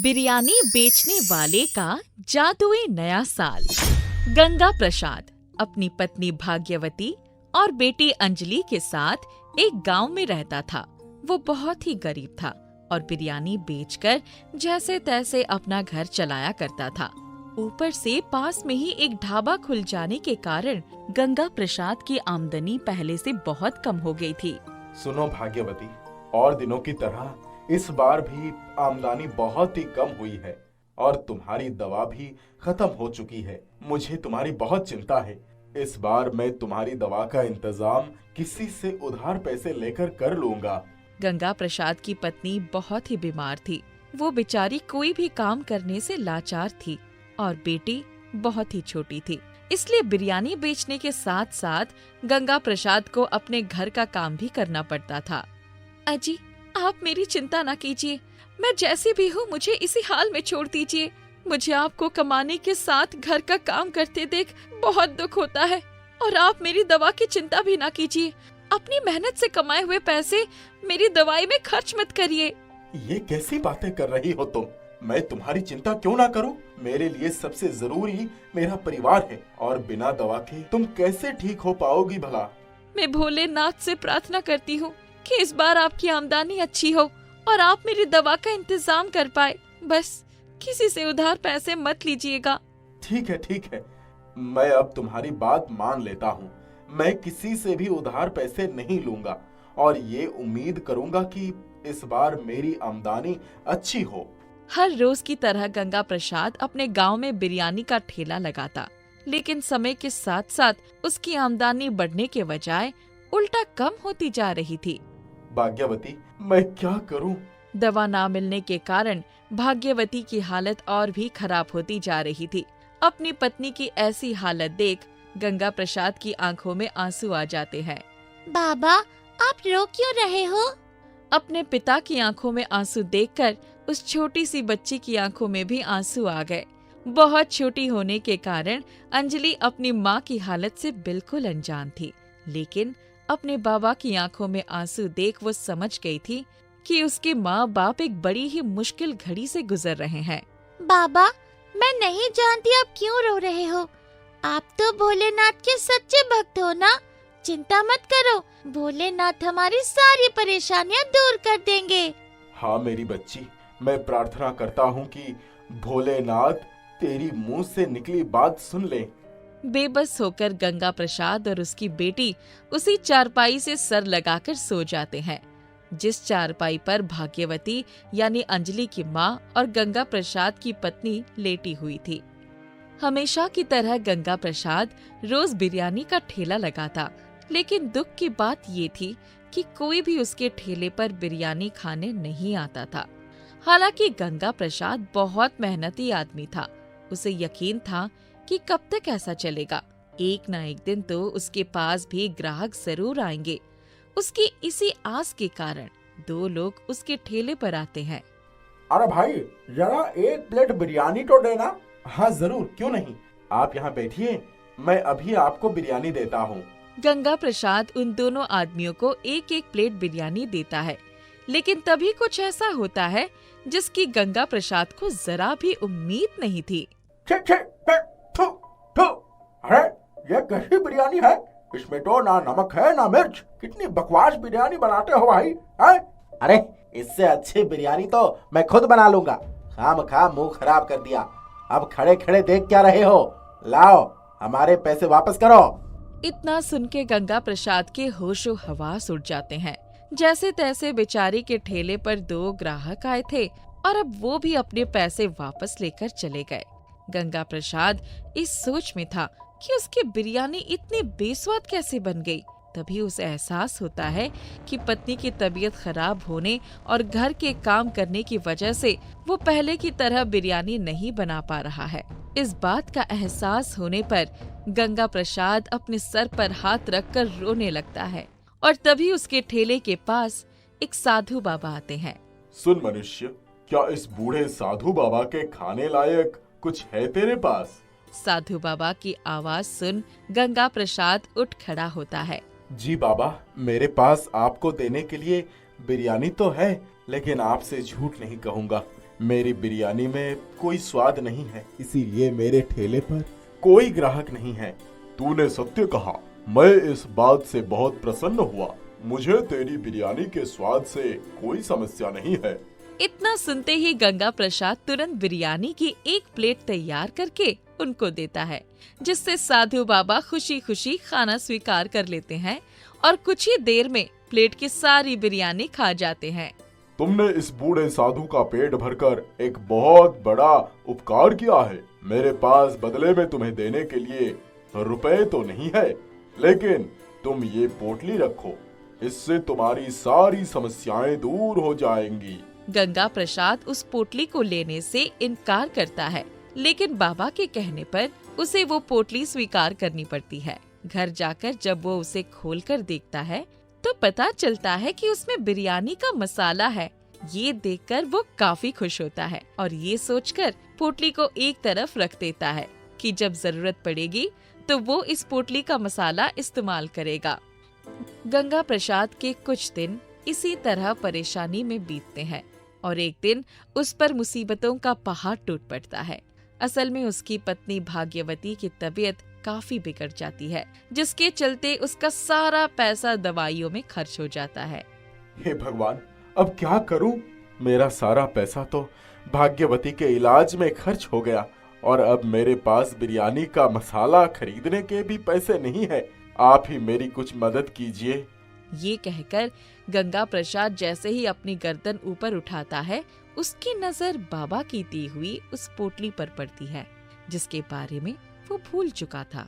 बिरयानी बेचने वाले का जादुई नया साल। गंगा प्रसाद अपनी पत्नी भाग्यवती और बेटी अंजलि के साथ एक गांव में रहता था। वो बहुत ही गरीब था और बिरयानी बेचकर जैसे तैसे अपना घर चलाया करता था। ऊपर से पास में ही एक ढाबा खुल जाने के कारण गंगा प्रसाद की आमदनी पहले से बहुत कम हो गई थी। सुनो भाग्यवती, और दिनों की तरह इस बार भी आमदनी बहुत ही कम हुई है और तुम्हारी दवा भी खत्म हो चुकी है। मुझे तुम्हारी बहुत चिंता है। इस बार मैं तुम्हारी दवा का इंतजाम किसी से उधार पैसे लेकर कर लूंगा। गंगा प्रसाद की पत्नी बहुत ही बीमार थी। वो बेचारी कोई भी काम करने से लाचार थी और बेटी बहुत ही छोटी थी। इसलिए बिरयानी बेचने के साथ साथ गंगा प्रसाद को अपने घर का काम भी करना पड़ता था। अजी, आप मेरी चिंता ना कीजिए। मैं जैसी भी हूँ मुझे इसी हाल में छोड़ दीजिए। मुझे आपको कमाने के साथ घर का काम करते देख बहुत दुख होता है और आप मेरी दवा की चिंता भी ना कीजिए। अपनी मेहनत से कमाए हुए पैसे मेरी दवाई में खर्च मत करिए। ये कैसी बातें कर रही हो तुम? मैं तुम्हारी चिंता क्यों ना करूं? मेरे लिए सबसे जरूरी मेरा परिवार है और बिना दवा के तुम कैसे ठीक हो पाओगी भला? मैं भोलेनाथ से प्रार्थना करती हूँ कि इस बार आपकी आमदनी अच्छी हो और आप मेरी दवा का इंतजाम कर पाए। बस किसी से उधार पैसे मत लीजिएगा। ठीक है, मैं अब तुम्हारी बात मान लेता हूँ। मैं किसी से भी उधार पैसे नहीं लूंगा और ये उम्मीद करूंगा कि इस बार मेरी आमदनी अच्छी हो। हर रोज की तरह गंगा प्रसाद अपने गांव में बिरयानी का ठेला लगाता, लेकिन समय के साथ साथ उसकी आमदनी बढ़ने के बजाय उल्टा कम होती जा रही थी। भाग्यवती, मैं क्या करूं? दवा ना मिलने के कारण भाग्यवती की हालत और भी खराब होती जा रही थी। अपनी पत्नी की ऐसी हालत देख गंगा प्रसाद की आंखों में आंसू आ जाते हैं। बाबा, आप रो क्यों रहे हो? अपने पिता की आंखों में आंसू देखकर उस छोटी सी बच्ची की आंखों में भी आंसू आ गए। बहुत छोटी होने के कारण अंजलि अपनी माँ की हालत से बिल्कुल अनजान थी, लेकिन अपने बाबा की आंखों में आंसू देख वो समझ गई थी कि उसके माँ बाप एक बड़ी ही मुश्किल घड़ी से गुजर रहे हैं। बाबा, मैं नहीं जानती आप क्यों रो रहे हो। आप तो भोलेनाथ के सच्चे भक्त हो ना। चिंता मत करो, भोलेनाथ हमारी सारी परेशानियाँ दूर कर देंगे। हाँ मेरी बच्ची, मैं प्रार्थना करता हूँ कि भोलेनाथ तेरी मुंह से निकली बात सुन ले। बेबस होकर गंगा प्रसाद और उसकी बेटी उसी चारपाई से सर लगाकर सो जाते हैं, जिस चारपाई पर भाग्यवती यानी अंजलि की माँ और गंगा प्रसाद की पत्नी लेटी हुई थी। हमेशा की तरह गंगा प्रसाद रोज बिरयानी का ठेला लगाता, लेकिन दुख की बात ये थी कि कोई भी उसके ठेले पर बिरयानी खाने नहीं आता था। हालांकि गंगा प्रसाद बहुत मेहनती आदमी था। उसे यकीन था कि कब तक ऐसा चलेगा। एक ना एक दिन तो उसके पास भी ग्राहक जरूर आएंगे। उसकी इसी आस के कारण दो लोग उसके ठेले पर आते हैं। अरे भाई, जरा एक प्लेट बिरयानी तो देना। हाँ जरूर, क्यों नहीं। आप यहाँ बैठिए, मैं अभी आपको बिरयानी देता हूँ। गंगा प्रसाद उन दोनों आदमियों को एक एक प्लेट बिरयानी देता है, लेकिन तभी कुछ ऐसा होता है जिसकी गंगा प्रसाद को जरा भी उम्मीद नहीं थी। अरे ये कैसी बिरयानी है? इसमें तो ना नमक है ना मिर्च। कितनी बकवास बिरयानी बनाते हो भाई, है? अरे इससे अच्छी बिरयानी तो मैं खुद बना लूंगा। खामखा मुंह खराब कर दिया। अब खड़े खड़े देख क्या रहे हो? लाओ हमारे पैसे वापस करो। इतना सुन के गंगा प्रसाद के होशो हवास उड़ जाते हैं। जैसे तैसे बेचारी के ठेले पर दो ग्राहक आए थे और अब वो भी अपने पैसे वापस लेकर चले गए। गंगा प्रसाद इस सोच में था कि उसकी बिरयानी इतनी बेस्वाद कैसे बन गई। तभी उसे एहसास होता है कि पत्नी की तबीयत खराब होने और घर के काम करने की वजह से वो पहले की तरह बिरयानी नहीं बना पा रहा है। इस बात का एहसास होने पर गंगा प्रसाद अपने सर पर हाथ रखकर रोने लगता है और तभी उसके ठेले के पास एक साधु बाबा आते हैं। सुन मनुष्य, क्या इस बूढ़े साधु बाबा के खाने लायक कुछ है तेरे पास? साधु बाबा की आवाज सुन गंगा प्रसाद उठ खड़ा होता है। जी बाबा, मेरे पास आपको देने के लिए बिरयानी तो है, लेकिन आपसे झूठ नहीं कहूँगा। मेरी बिरयानी में कोई स्वाद नहीं है, इसीलिए मेरे ठेले पर कोई ग्राहक नहीं है। तूने सत्य कहा, मैं इस बात से बहुत प्रसन्न हुआ। मुझे तेरी बिरयानी के स्वाद से कोई समस्या नहीं है। इतना सुनते ही गंगा प्रसाद तुरंत बिरयानी की एक प्लेट तैयार करके उनको देता है, जिससे साधु बाबा खुशी खुशी खाना स्वीकार कर लेते हैं और कुछ ही देर में प्लेट की सारी बिरयानी खा जाते हैं। तुमने इस बूढ़े साधु का पेट भरकर एक बहुत बड़ा उपकार किया है। मेरे पास बदले में तुम्हें देने के लिए रुपए तो नहीं है, लेकिन तुम ये पोटली रखो, इससे तुम्हारी सारी समस्याएं दूर हो जाएंगी। गंगा प्रसाद उस पोटली को लेने से इनकार करता है, लेकिन बाबा के कहने पर उसे वो पोटली स्वीकार करनी पड़ती है। घर जाकर जब वो उसे खोलकर देखता है तो पता चलता है कि उसमें बिरयानी का मसाला है। ये देखकर वो काफी खुश होता है और ये सोचकर पोटली को एक तरफ रख देता है कि जब जरूरत पड़ेगी तो वो इस पोटली का मसाला इस्तेमाल करेगा। गंगा प्रसाद के कुछ दिन इसी तरह परेशानी में बीतते हैं और एक दिन उस पर मुसीबतों का पहाड़ टूट पड़ता है। असल में उसकी पत्नी भाग्यवती की तबीयत काफी बिगड़ जाती है, जिसके चलते उसका सारा पैसा दवाइयों में खर्च हो जाता है। हे भगवान, अब क्या करूं? मेरा सारा पैसा तो भाग्यवती के इलाज में खर्च हो गया और अब मेरे पास बिरयानी का मसाला खरीदने के भी पैसे नहीं है। आप ही मेरी कुछ मदद कीजिए। ये कहकर गंगा प्रसाद जैसे ही अपनी गर्दन ऊपर उठाता है, उसकी नजर बाबा की दी हुई उस पोटली पर पड़ती है, जिसके बारे में वो भूल चुका था।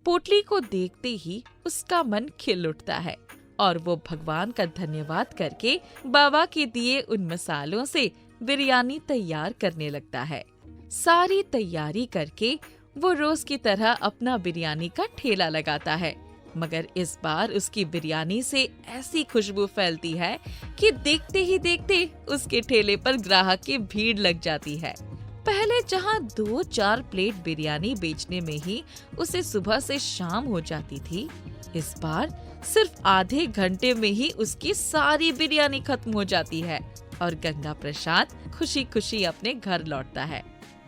पोटली को देखते ही उसका मन खिल उठता है और वो भगवान का धन्यवाद करके बाबा के दिए उन मसालों से बिरयानी तैयार करने लगता है। सारी तैयारी करके वो रोज की तरह अपना बिरयानी का ठेला लगाता है, मगर इस बार उसकी बिरयानी से ऐसी खुशबू फैलती है कि देखते ही देखते उसके ठेले पर ग्राहक की भीड़ लग जाती है। पहले जहां 2-4 प्लेट बिरयानी बेचने में ही उसे सुबह से शाम हो जाती थी, इस बार सिर्फ आधे घंटे में ही उसकी सारी बिरयानी खत्म हो जाती है और गंगा प्रसाद खुशी खुशी अपने घर लौटता है।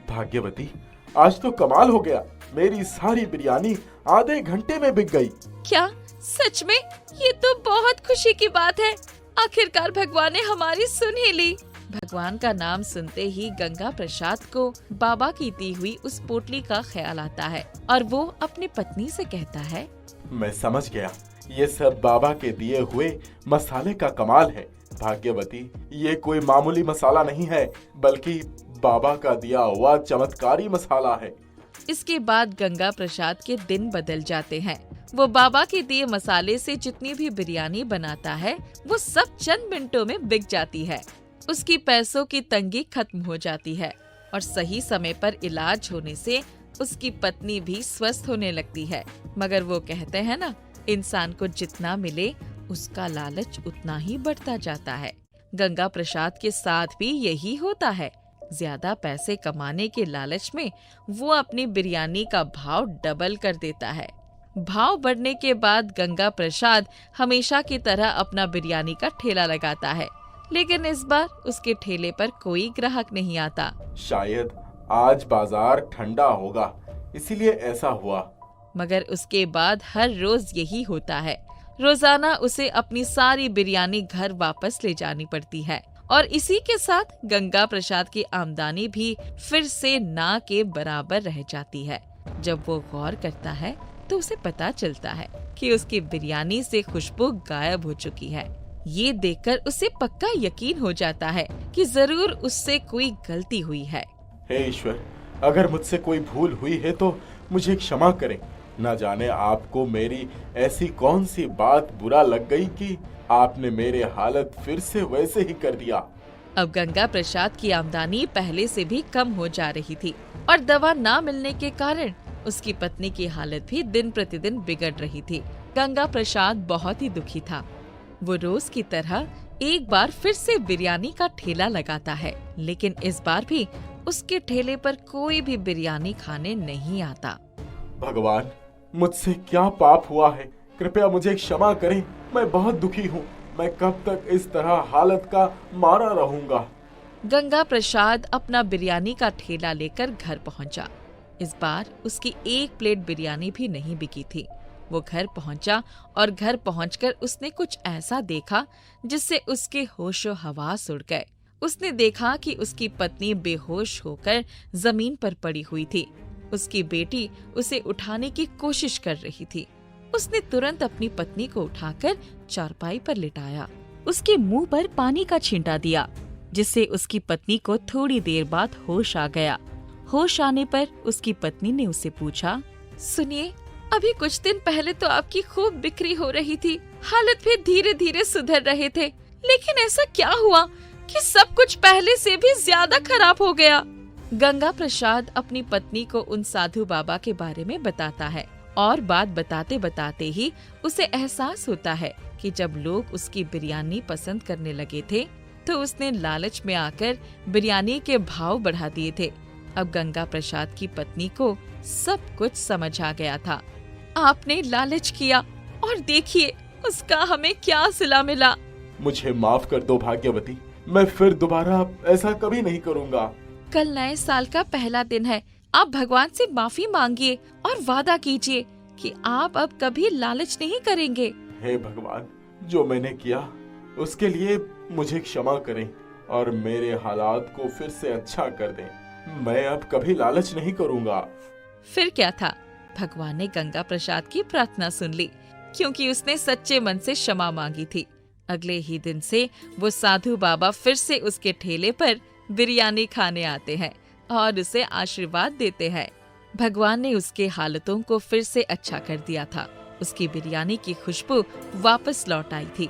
भाग्यवती, आज तो कमाल हो गया, मेरी सारी बिरयानी आधे घंटे में बिक गई। क्या सच में? ये तो बहुत खुशी की बात है। आखिरकार भगवान ने हमारी सुन ही ली। भगवान का नाम सुनते ही गंगा प्रसाद को बाबा की दी हुई उस पोटली का ख्याल आता है और वो अपनी पत्नी से कहता है, मैं समझ गया, ये सब बाबा के दिए हुए मसाले का कमाल है। भाग्यवती, ये कोई मामूली मसाला नहीं है, बल्कि बाबा का दिया हुआ चमत्कारी मसाला है। इसके बाद गंगा प्रसाद के दिन बदल जाते हैं। वो बाबा के दिए मसाले से जितनी भी बिरयानी बनाता है, वो सब चंद मिनटों में बिक जाती है। उसकी पैसों की तंगी खत्म हो जाती है और सही समय पर इलाज होने से उसकी पत्नी भी स्वस्थ होने लगती है। मगर वो कहते हैं ना, इंसान को जितना मिले उसका लालच उतना ही बढ़ता जाता है। गंगा प्रसाद के साथ भी यही होता है। ज्यादा पैसे कमाने के लालच में वो अपनी बिरयानी का भाव डबल कर देता है। भाव बढ़ने के बाद गंगा प्रसाद हमेशा की तरह अपना बिरयानी का ठेला लगाता है, लेकिन इस बार उसके ठेले पर कोई ग्राहक नहीं आता। शायद आज बाजार ठंडा होगा, इसीलिए ऐसा हुआ। मगर उसके बाद हर रोज यही होता है। रोजाना उसे अपनी सारी बिरयानी घर वापस ले जानी पड़ती है और इसी के साथ गंगा प्रसाद की आमदनी भी फिर से ना के बराबर रह जाती है। जब वो गौर करता है तो उसे पता चलता है कि उसकी बिरयानी से खुशबू गायब हो चुकी है। ये देखकर उसे पक्का यकीन हो जाता है कि जरूर उससे कोई गलती हुई है। हे ईश्वर, अगर मुझसे कोई भूल हुई है तो मुझे क्षमा करें। न जाने आपको मेरी ऐसी कौन सी बात बुरा लग गई कि आपने मेरे हालत फिर से वैसे ही कर दिया। अब गंगा प्रसाद की आमदनी पहले से भी कम हो जा रही थी और दवा ना मिलने के कारण उसकी पत्नी की हालत भी दिन प्रतिदिन बिगड़ रही थी। गंगा प्रसाद बहुत ही दुखी था। वो रोज की तरह एक बार फिर से बिरयानी का ठेला लगाता है, लेकिन इस बार भी उसके ठेले पर कोई भी बिरयानी खाने नहीं आता। भगवान, मुझसे क्या पाप हुआ है? कृपया मुझे क्षमा करें। मैं बहुत दुखी हूँ। मैं कब तक इस तरह हालत का मारा रहूंगा? गंगा प्रसाद अपना बिरयानी का ठेला लेकर घर पहुंचा। इस बार उसकी एक प्लेट बिरयानी भी नहीं बिकी थी। वो घर पहुंचा और घर पहुंचकर उसने कुछ ऐसा देखा जिससे उसके होशो हवास उड़ गए। उसने देखा कि उसकी पत्नी बेहोश होकर जमीन पर पड़ी हुई थी। उसकी बेटी उसे उठाने की कोशिश कर रही थी। उसने तुरंत अपनी पत्नी को उठाकर चारपाई पर लिटाया। उसके मुंह पर पानी का छींटा दिया, जिससे उसकी पत्नी को थोड़ी देर बाद होश आ गया। होश आने पर उसकी पत्नी ने उससे पूछा, सुनिए, अभी कुछ दिन पहले तो आपकी खूब बिक्री हो रही थी, हालत भी धीरे धीरे सुधर रहे थे, लेकिन ऐसा क्या हुआ कि सब कुछ पहले से भी ज्यादा खराब हो गया। गंगा प्रसाद अपनी पत्नी को उन साधु बाबा के बारे में बताता है और बात बताते बताते ही उसे एहसास होता है कि जब लोग उसकी बिरयानी पसंद करने लगे थे तो उसने लालच में आकर बिरयानी के भाव बढ़ा दिए थे। अब गंगा प्रसाद की पत्नी को सब कुछ समझ आ गया था। आपने लालच किया और देखिए उसका हमें क्या सिला मिला। मुझे माफ कर दो भाग्यवती, मैं फिर दोबारा ऐसा कभी नहीं करूँगा। कल नए साल का पहला दिन है, आप भगवान से माफी मांगिए और वादा कीजिए कि आप अब कभी लालच नहीं करेंगे। हे भगवान, जो मैंने किया उसके लिए मुझे क्षमा करें और मेरे हालात को फिर से अच्छा कर दें। मैं अब कभी लालच नहीं करूँगा। फिर क्या था, भगवान ने गंगा प्रसाद की प्रार्थना सुन ली, क्योंकि उसने सच्चे मन से क्षमा मांगी थी। अगले ही दिन से वो साधु बाबा फिर से उसके ठेले पर बिरयानी खाने आते हैं और उसे आशीर्वाद देते हैं। भगवान ने उसके हालतों को फिर से अच्छा कर दिया था। उसकी बिरयानी की खुशबू वापस लौट आई थी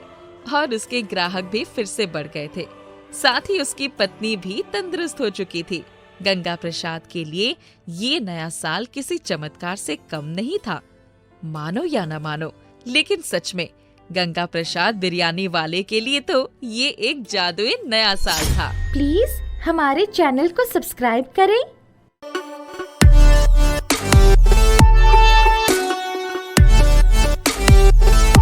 और उसके ग्राहक भी फिर से बढ़ गए थे। साथ ही उसकी पत्नी भी तंदुरुस्त हो चुकी थी। गंगा प्रसाद के लिए ये नया साल किसी चमत्कार से कम नहीं था। मानो या न मानो, लेकिन सच में गंगा प्रसाद बिरयानी वाले के लिए तो ये एक जादुई नया साल था। प्लीज हमारे चैनल को सब्सक्राइब करें